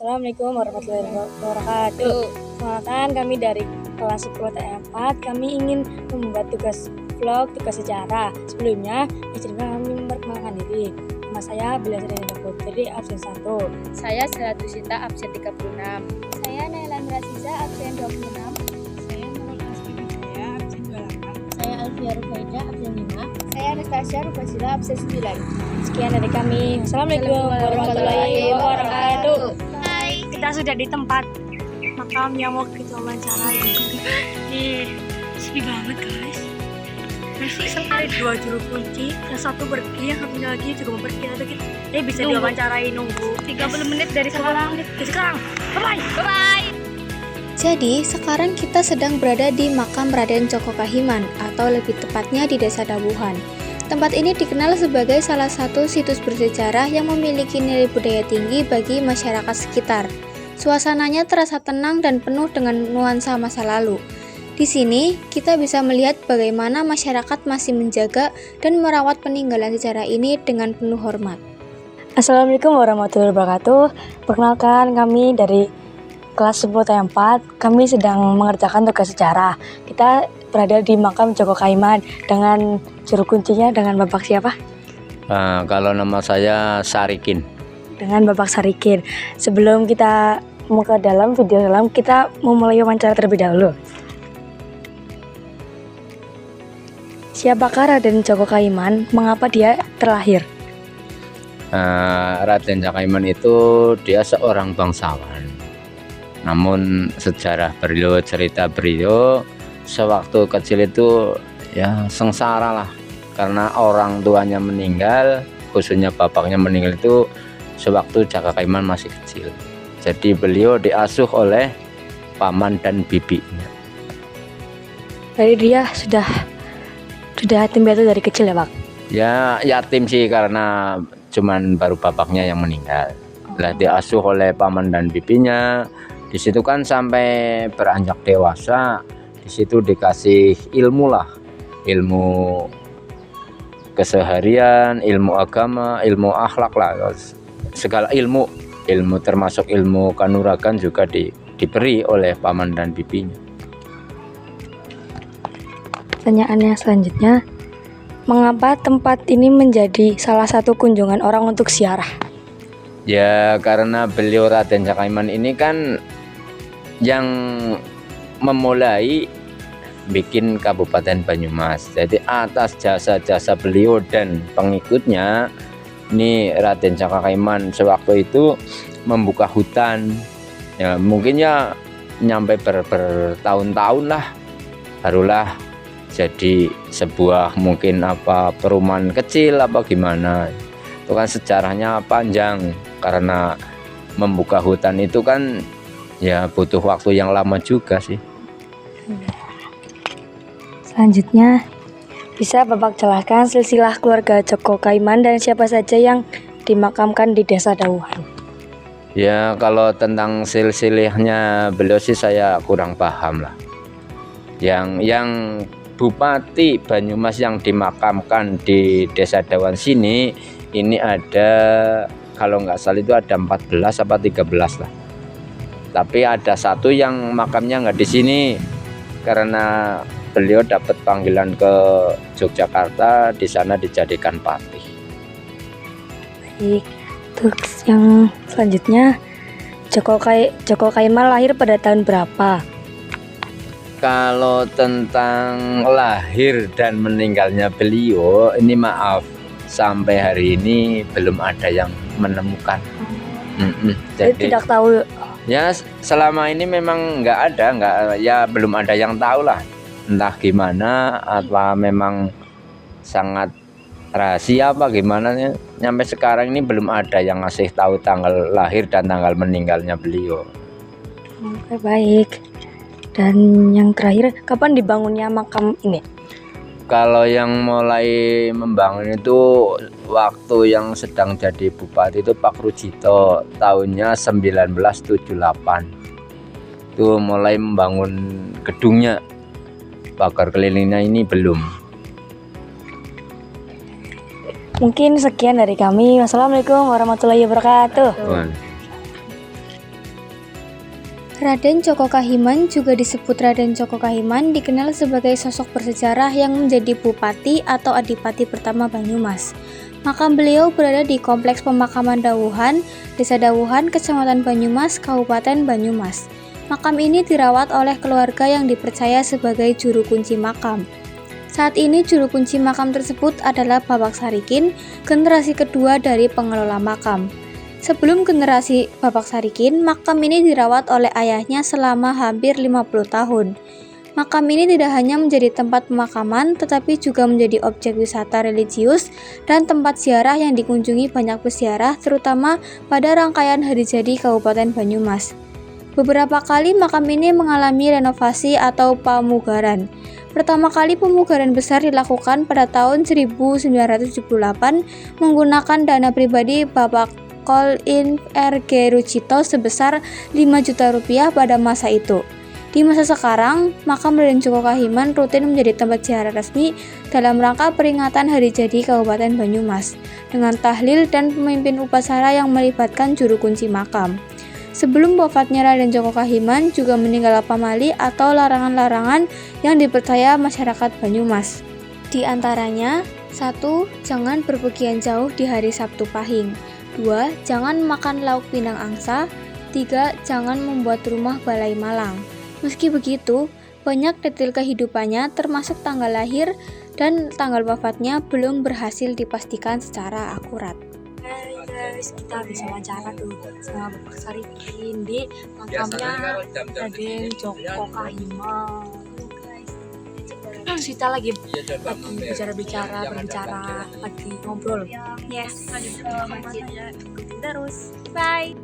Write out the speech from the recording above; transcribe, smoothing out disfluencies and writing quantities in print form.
Assalamualaikum warahmatullahi wabarakatuh. Perkenalkan, kami dari kelas 10 TM4. Kami ingin membuat tugas vlog, tugas sejarah. Sebelumnya, izinkan kami memperkenalkan diri. Nama saya Bila Sri Putri, absen 1. Saya Selatu Sita, absen 36. Saya Nailan Rasiza, absen 26. Saya Nurul Asfi Wijaya, absen 28. Saya Alfia Rufaida, absen 5. Saya Anastasia Rufasila, absen 9. Sekian dari kami. Assalamualaikum warahmatullahi wabarakatuh. Kita sudah di tempat makam yang mau kita wawancarai. Sepi banget guys. Masih sekali 2 juru kunci, yang satu pergi, yang satunya lagi juga mau pergi. Bisa diwawancarai nunggu 30 menit dari sekarang. Bye. Jadi, sekarang kita sedang berada di makam Raden Djoko Kahiman, atau lebih tepatnya di Desa Dawuhan. Tempat ini dikenal sebagai salah satu situs bersejarah yang memiliki nilai budaya tinggi bagi masyarakat sekitar. Suasananya terasa tenang dan penuh dengan nuansa masa lalu. Di sini, kita bisa melihat bagaimana masyarakat masih menjaga dan merawat peninggalan sejarah ini dengan penuh hormat. Assalamualaikum warahmatullahi wabarakatuh. Perkenalkan, kami dari kelas 10 TM4. Kami sedang mengerjakan tugas sejarah. Kita berada di makam Djoko Kahiman dengan juru kuncinya dengan Bapak siapa? Kalau nama saya Sarikin. Dengan Bapak Sarikin. Sebelum kita mau ke dalam video dalam, kita mau mulai wawancara terlebih dahulu. Siapakah Raden Djoko Kahiman? Mengapa dia terlahir? Raden Djoko Kahiman itu dia seorang bangsawan. Namun sejarah beliau, cerita beliau sewaktu kecil itu ya sengsara lah, karena orang tuanya meninggal, khususnya bapaknya meninggal itu sewaktu Djoko Kahiman masih kecil. Jadi beliau diasuh oleh paman dan bibinya. Jadi dia sudah yatim piatu dari kecil ya Pak? Ya yatim sih, karena cuman baru bapaknya yang meninggal. Lah diasuh oleh paman dan bibinya. Di situ kan sampai beranjak dewasa, di situ dikasih ilmu lah, ilmu keseharian, ilmu agama, ilmu akhlak lah, segala ilmu termasuk ilmu kanuragan juga diberi oleh paman dan bibinya. Pertanyaannya selanjutnya, mengapa tempat ini menjadi salah satu kunjungan orang untuk ziarah? Ya karena beliau Raden Djoko Kahiman ini kan yang memulai bikin Kabupaten Banyumas. Jadi atas jasa-jasa beliau dan pengikutnya, ini Raden Djoko Kahiman sewaktu itu membuka hutan. Ya mungkin ya nyampe bertahun-tahun lah, barulah jadi sebuah mungkin perumahan kecil gimana. Itu kan sejarahnya panjang, karena membuka hutan itu kan ya butuh waktu yang lama juga sih. Selanjutnya, bisa Bapak jelaskan silsilah keluarga Djoko Kahiman dan siapa saja yang dimakamkan di Desa Dawuhan? Ya kalau tentang silsilahnya beliau sih saya kurang paham lah. Yang Bupati Banyumas yang dimakamkan di Desa Dawuhan sini, ini ada, kalau nggak salah itu ada 14 apa 13 lah. Tapi ada satu yang makamnya nggak di sini, karena beliau dapat panggilan ke Yogyakarta, di sana dijadikan patih. Baik, terus yang selanjutnya, Djoko Kahiman lahir pada tahun berapa? Kalau tentang lahir dan meninggalnya beliau, ini maaf, sampai hari ini belum ada yang menemukan. Jadi tidak tahu. Ya selama ini memang nggak ada, ya belum ada yang tahu lah, entah gimana, apa memang sangat rahasia apa gimana ya. Sampai sekarang ini belum ada yang ngasih tahu tanggal lahir dan tanggal meninggalnya beliau. Oke, baik. Dan yang terakhir, kapan dibangunnya makam ini? Kalau yang mulai membangun itu waktu yang sedang jadi bupati itu Pak Rujito, tahunnya 1978. Itu mulai membangun gedungnya. Pagar kelilingnya ini belum. Mungkin sekian dari kami. Wassalamualaikum warahmatullahi wabarakatuh. Raden Djoko Kahiman, juga disebut Raden Djoko Kahiman, dikenal sebagai sosok bersejarah yang menjadi bupati atau adipati pertama Banyumas. Makam beliau berada di Kompleks Pemakaman Dawuhan, Desa Dawuhan, Kecamatan Banyumas, Kabupaten Banyumas. Makam ini dirawat oleh keluarga yang dipercaya sebagai juru kunci makam. Saat ini juru kunci makam tersebut adalah Bapak Sarikin, generasi kedua dari pengelola makam. Sebelum generasi Bapak Sarikin, makam ini dirawat oleh ayahnya selama hampir 50 tahun. Makam ini tidak hanya menjadi tempat pemakaman, tetapi juga menjadi objek wisata religius dan tempat ziarah yang dikunjungi banyak peziarah, terutama pada rangkaian hari jadi Kabupaten Banyumas. Beberapa kali makam ini mengalami renovasi atau pemugaran. Pertama kali pemugaran besar dilakukan pada tahun 1978 menggunakan dana pribadi Bapak Kolin R.G. Rucito sebesar 5 juta rupiah pada masa itu. Di masa sekarang, makam Raden Djoko Kahiman rutin menjadi tempat ziarah resmi dalam rangka peringatan hari jadi Kabupaten Banyumas dengan tahlil dan pemimpin upacara yang melibatkan juru kunci makam. Sebelum wafatnya Raden Djoko Kahiman juga meninggal pamali atau larangan-larangan yang dipercaya masyarakat Banyumas. Di antaranya, 1. Jangan berpergian jauh di hari Sabtu Pahing. 2. Jangan makan lauk pinang angsa. 3. Jangan membuat rumah balai malang. Meski begitu, banyak detail kehidupannya termasuk tanggal lahir dan tanggal wafatnya belum berhasil dipastikan secara akurat. Hai guys, kita bisa wawancara tuh sama Bapak Sarikin di makamnya Raden Djoko Kahiman. Kita lagi berbicara, lagi ngobrol. Yes. Lanjut terus. Bye.